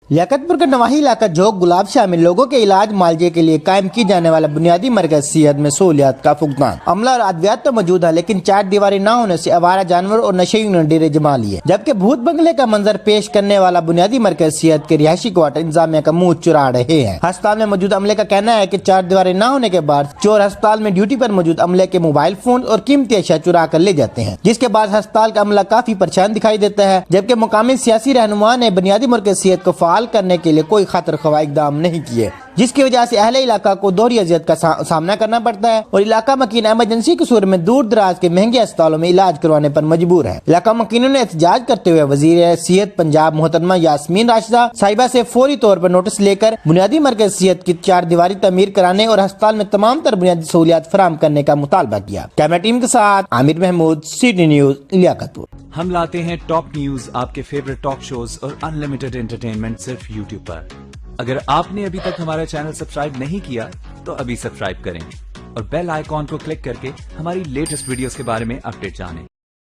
लियाकतपुर का नवाही इलाका झोंक गुलाब शाह में लोगों के इलाज मालजे के लिए कायम की जाने वाला बुनियादी मरकज सेहत में सहूलियात का फुकदान। अमला और अद्वियात तो मौजूद है, लेकिन चार दीवारी न होने से आवारा जानवर और नशेइयों ने डेरे जमा लिए। जबकि भूत बंगले का मंजर पेश करने वाला बुनियादी मरकज सेहत के रिहायशी क्वार्टर इंतजामिया का मुंह चुरा रहे हैं। अस्पताल में मौजूद अमले का कहना है कि चार दीवारी न होने के बाद चोर अस्पताल में ड्यूटी पर मौजूद अमले के मोबाइल फोन और कीमती अशिया चुरा कर ले जाते हैं, जिसके बाद अस्पताल का अमला काफी परेशान दिखाई देता है। जबकि मुकामी सियासी रहनुमा ने बुनियादी मरकज सेहत को फाल करने के लिए कोई खतर खवा इकदाम नहीं किए, जिसकी वजह से अहले इलाका को दोहरी अजियत का सामना करना पड़ता है और इलाका मकीन इमरजेंसी की सूरत में दूर दराज के महंगे अस्पतालों में इलाज करवाने पर मजबूर है। इलाका मकीनों ने एहतजाज करते हुए वजीर सेहत पंजाब मोहतरमा यास्मीन राशिदा साहिबा से फौरी तौर पर नोटिस लेकर बुनियादी मरकज सेहत की चार दीवारी तमीर कराने और अस्पताल में तमाम तर बुनियादी सहूलियात फराहम करने का मुतालबा किया। कैमरा टीम के साथ आमिर महमूद, सिटी न्यूज, लियाकतपुर। हम लाते हैं टॉप न्यूज, आपके फेवरेट टॉक शोज और अनलिमिटेड एंटरटेनमेंट सिर्फ यूट्यूब पर। अगर आपने अभी तक हमारा चैनल सब्सक्राइब नहीं किया तो अभी सब्सक्राइब करें और बेल आइकॉन को क्लिक करके हमारी लेटेस्ट वीडियोस के बारे में अपडेट जानें।